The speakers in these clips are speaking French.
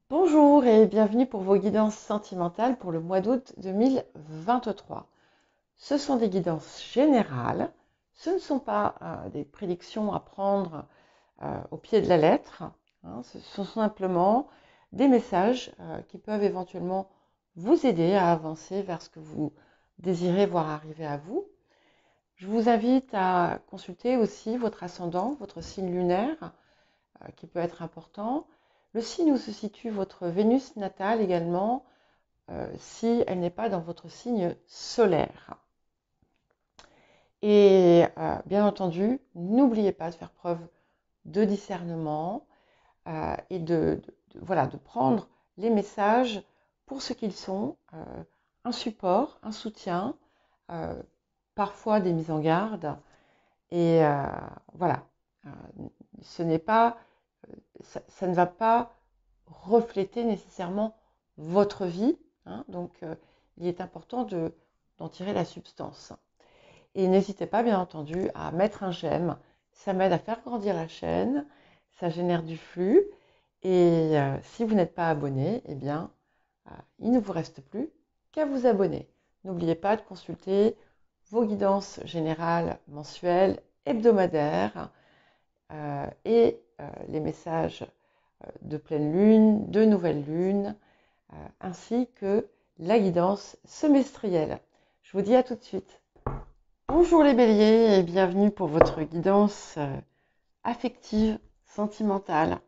Bonjour et bienvenue pour vos guidances sentimentales pour le mois d'août 2023. Ce sont des guidances générales, ce ne sont pas des prédictions à prendre au pied de la lettre, hein, ce sont simplement des messages qui peuvent éventuellement vous aider à avancer vers ce que vous désirez voir arriver à vous. Je vous invite à consulter aussi votre ascendant, votre signe lunaire, qui peut être important. Le signe où se situe votre Vénus natale également, si elle n'est pas dans votre signe solaire. Et bien entendu, n'oubliez pas de faire preuve de discernement et voilà, de prendre les messages pour ce qu'ils sont, un support, un soutien, parfois des mises en garde. Et voilà, euh, ce n'est pas ça ne va pas refléter nécessairement votre vie, hein, donc il est important d'en tirer la substance. Et n'hésitez pas, bien entendu, à mettre un j'aime, ça m'aide à faire grandir la chaîne, ça génère du flux, et si vous n'êtes pas abonné, eh bien, il ne vous reste plus qu'à vous abonner. N'oubliez pas de consulter vos guidances générales mensuelles, hebdomadaires, et les messages de pleine lune, de nouvelle lune, ainsi que la guidance semestrielle. Je vous dis à tout de suite. Bonjour les béliers et bienvenue pour votre guidance affective, sentimentale,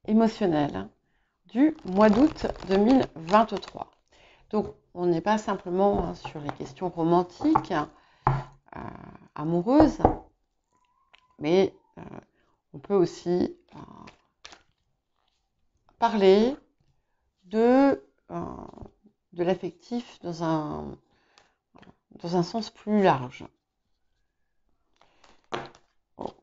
émotionnelle du mois d'août 2023. Donc on n'est pas simplement sur les questions romantiques, amoureuses, mais on peut aussi parler de l'affectif dans un sens plus large. Oh.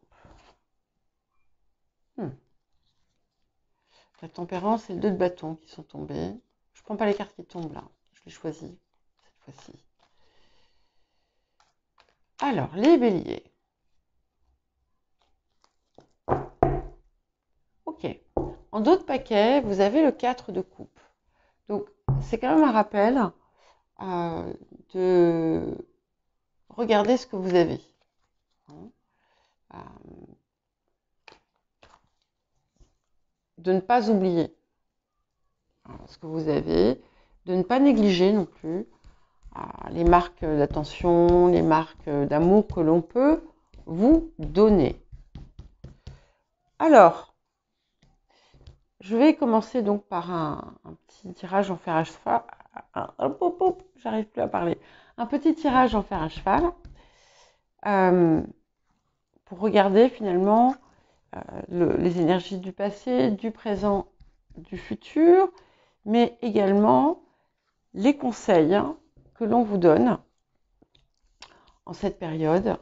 La tempérance et le 2 de bâton qui sont tombés. Je ne prends pas les cartes qui tombent là, je les choisis cette fois-ci. Alors, les béliers. Ok. En dos de paquet, vous avez le 4 de coupe. Donc, c'est quand même un rappel de regarder ce que vous avez. De ne pas oublier ce que vous avez, de ne pas négliger non plus les marques d'attention, les marques d'amour que l'on peut vous donner. Alors, je vais commencer donc par un petit tirage en fer à cheval. J'arrive plus à parler. Un petit tirage en fer à cheval pour regarder finalement les énergies du passé, du présent, du futur, mais également les conseils que l'on vous donne en cette période.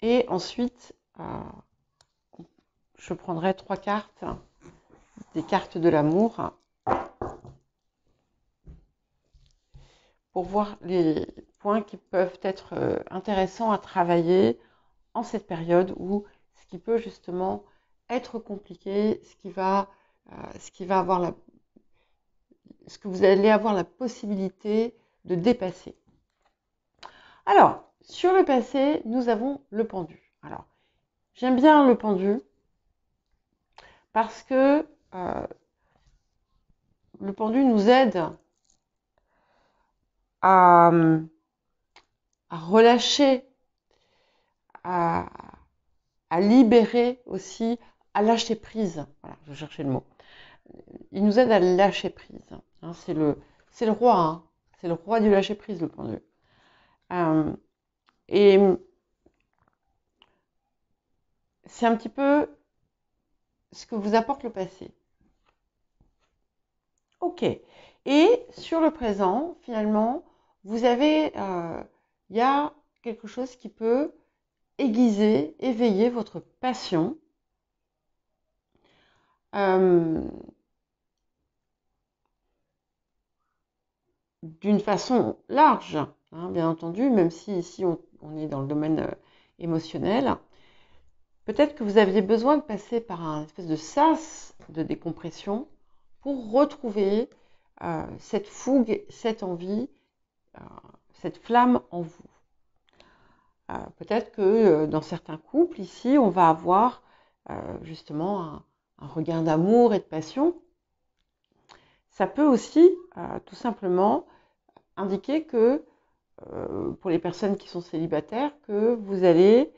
Et ensuite, je prendrai 3 cartes, des cartes de l'amour, pour voir les points qui peuvent être intéressants à travailler en cette période où ce qui peut justement être compliqué, ce que vous allez avoir la possibilité de dépasser. Alors, sur le passé, nous avons le pendu. Alors, j'aime bien le pendu parce que le pendu nous aide à relâcher, à libérer aussi, à lâcher prise. Voilà, je cherchais le mot. Il nous aide à lâcher prise. Hein, c'est le roi, hein. C'est le roi du lâcher prise, le pendu. Et c'est un petit peu ce que vous apporte le passé. Ok. Et sur le présent, finalement, vous avez, il y a quelque chose qui peut aiguiser, éveiller votre passion. D'une façon large, hein, bien entendu, même si ici on est dans le domaine émotionnel, Peut-être que vous aviez besoin de passer par un espèce de sas de décompression pour retrouver cette fougue, cette envie, euh, cette flamme en vous. Peut-être que dans certains couples, ici, on va avoir justement un regain d'amour et de passion. Ça peut aussi tout simplement indiquer que pour les personnes qui sont célibataires, que vous allez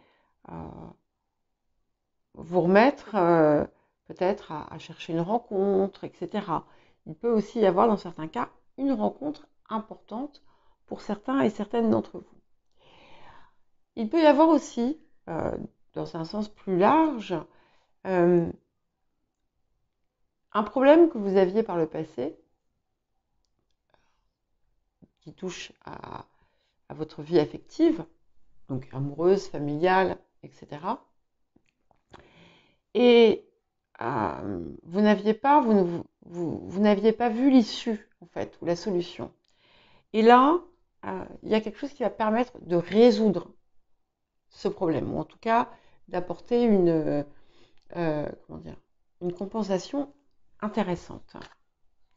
vous remettre peut-être à chercher une rencontre, etc. Il peut aussi y avoir dans certains cas une rencontre importante pour certains et certaines d'entre vous. Il peut y avoir aussi, dans un sens plus large, un problème que vous aviez par le passé qui touche à votre vie affective, donc amoureuse, familiale, etc. Et vous n'aviez pas vu l'issue, en fait, ou la solution. Et là, il y a quelque chose qui va permettre de résoudre ce problème, ou en tout cas d'apporter une compensation intéressante.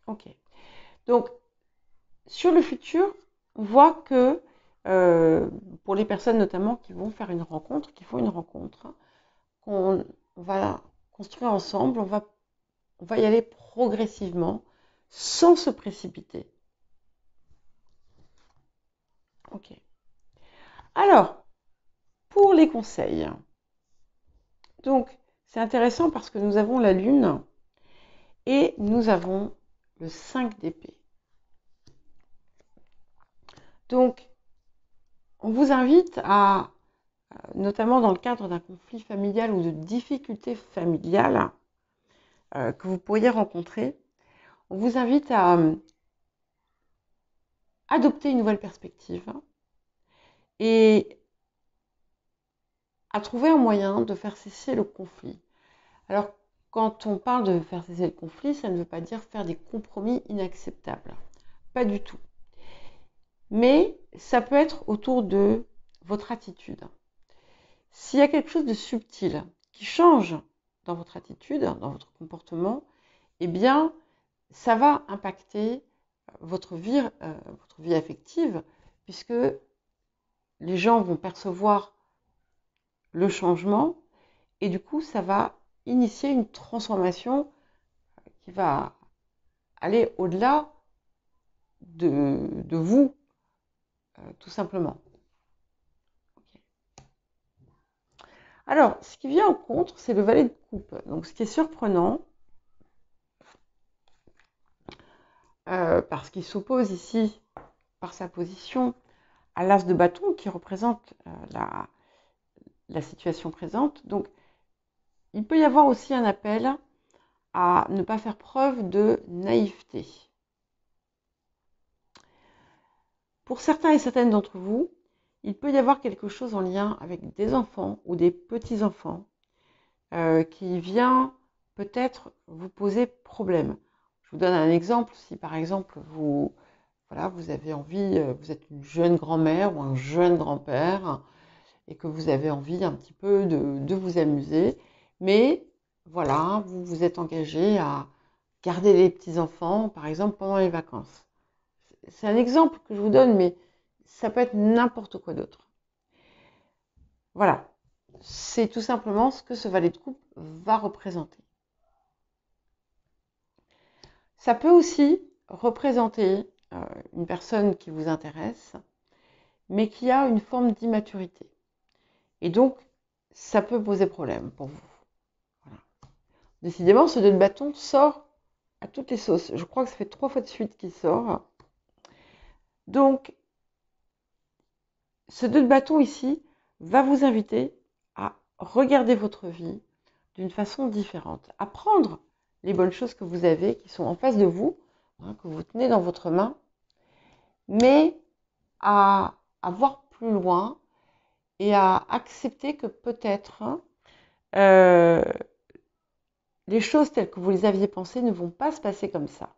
Ok. Donc, sur le futur, on voit que pour les personnes notamment qui vont faire une rencontre, qui font une rencontre, qu'on va construire ensemble, on va y aller progressivement, sans se précipiter. Ok. Alors, pour les conseils. Donc, c'est intéressant parce que nous avons la Lune et nous avons le 5 d'épée. Donc, on vous invite à, notamment dans le cadre d'un conflit familial ou de difficultés familiales que vous pourriez rencontrer, on vous invite à adopter une nouvelle perspective et à trouver un moyen de faire cesser le conflit. Alors, quand on parle de faire cesser le conflit, ça ne veut pas dire faire des compromis inacceptables. Pas du tout. Mais ça peut être autour de votre attitude. S'il y a quelque chose de subtil qui change dans votre attitude, dans votre comportement, eh bien, ça va impacter votre vie affective, puisque les gens vont percevoir le changement et du coup, ça va initier une transformation qui va aller au-delà de vous, tout simplement. Okay. Alors, ce qui vient en contre, c'est le valet de coupe. Donc, ce qui est surprenant, parce qu'il s'oppose ici, par sa position, à l'as de bâton qui représente la situation présente. Donc, il peut y avoir aussi un appel à ne pas faire preuve de naïveté. Pour certains et certaines d'entre vous, il peut y avoir quelque chose en lien avec des enfants ou des petits-enfants qui vient peut-être vous poser problème. Je vous donne un exemple. Si par exemple vous avez envie, vous êtes une jeune grand-mère ou un jeune grand-père et que vous avez envie un petit peu de vous amuser, mais voilà, vous vous êtes engagé à garder les petits-enfants, par exemple, pendant les vacances. C'est un exemple que je vous donne, mais ça peut être n'importe quoi d'autre. Voilà, c'est tout simplement ce que ce valet de coupe va représenter. Ça peut aussi représenter une personne qui vous intéresse, mais qui a une forme d'immaturité. Et donc, ça peut poser problème pour vous. Voilà. Décidément, ce 2 de bâton sort à toutes les sauces. Je crois que ça fait 3 fois de suite qu'il sort. Donc, ce 2 de bâton ici va vous inviter à regarder votre vie d'une façon différente, à prendre les bonnes choses que vous avez, qui sont en face de vous, que vous tenez dans votre main, mais à voir plus loin et à accepter que peut-être les choses telles que vous les aviez pensées ne vont pas se passer comme ça.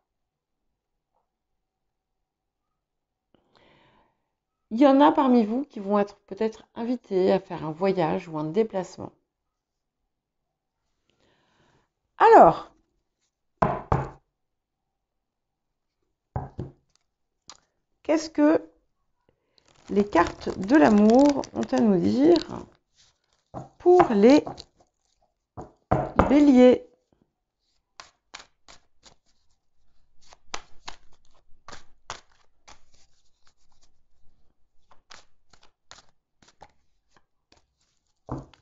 Il y en a parmi vous qui vont être peut-être invités à faire un voyage ou un déplacement. Alors, qu'est-ce que les cartes de l'amour ont à nous dire pour les béliers?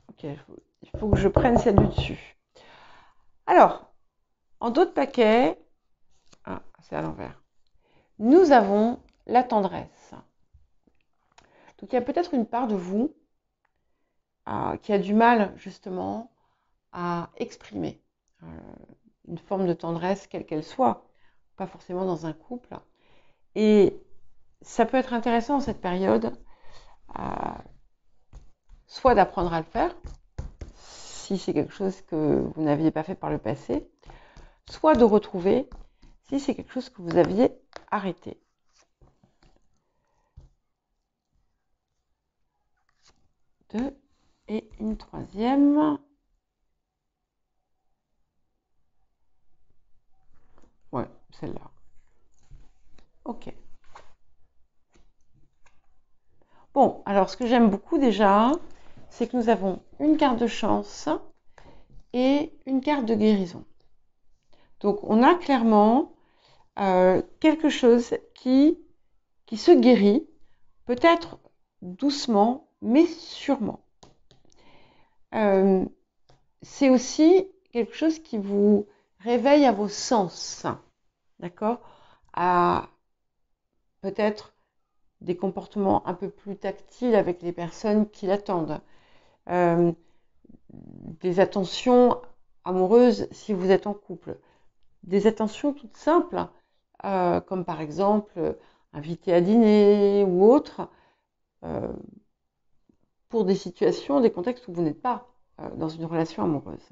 Ok, il faut que je prenne celle du dessus. Alors, en dos de paquet, ah, c'est à l'envers, nous avons la tendresse. Donc il y a peut-être une part de vous qui a du mal justement à exprimer une forme de tendresse, quelle qu'elle soit, pas forcément dans un couple. Et ça peut être intéressant en cette période, soit d'apprendre à le faire, si c'est quelque chose que vous n'aviez pas fait par le passé, soit de retrouver si c'est quelque chose que vous aviez arrêté. Deux et une troisième. Ouais, celle-là. Ok. Bon, alors ce que j'aime beaucoup déjà, c'est que nous avons une carte de chance et une carte de guérison. Donc on a clairement quelque chose qui se guérit, peut-être doucement, mais sûrement. C'est aussi quelque chose qui vous réveille à vos sens, d'accord? À peut-être des comportements un peu plus tactiles avec les personnes qui l'attendent. Des attentions amoureuses si vous êtes en couple. Des attentions toutes simples, comme par exemple inviter à dîner ou autre, pour des situations, des contextes où vous n'êtes pas dans une relation amoureuse.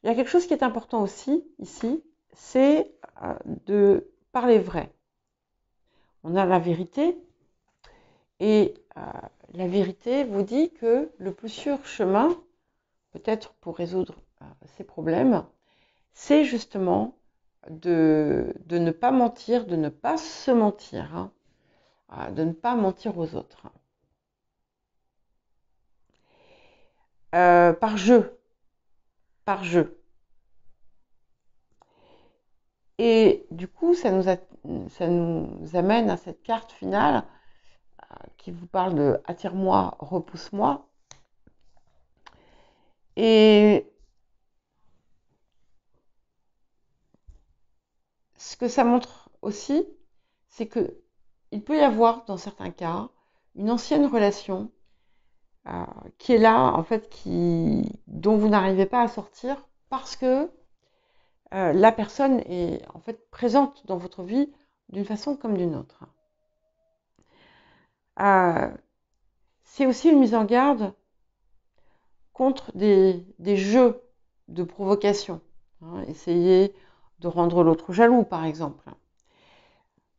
Il y a quelque chose qui est important aussi ici, c'est de parler vrai. On a la vérité, et la vérité vous dit que le plus sûr chemin, peut-être pour résoudre ces problèmes, c'est justement de ne pas mentir, de ne pas se mentir, de ne pas mentir aux autres. Par jeu. Et du coup, ça nous amène à cette carte finale qui vous parle de attire-moi, repousse-moi. Et ce que ça montre aussi, c'est que il peut y avoir, dans certains cas, une ancienne relation qui est là, en fait, dont vous n'arrivez pas à sortir parce que la personne est en fait présente dans votre vie d'une façon comme d'une autre. C'est aussi une mise en garde contre des jeux de provocation. Essayer de rendre l'autre jaloux, par exemple.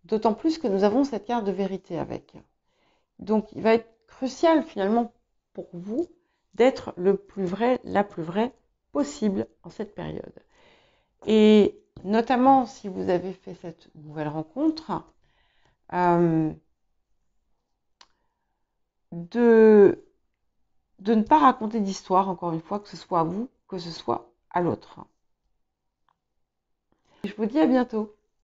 D'autant plus que nous avons cette carte de vérité avec. Donc, il va être crucial, finalement, pour vous, d'être le plus vrai, la plus vraie possible en cette période. Et notamment, si vous avez fait cette nouvelle rencontre, de ne pas raconter d'histoire, encore une fois, que ce soit à vous, que ce soit à l'autre. Je vous dis à bientôt.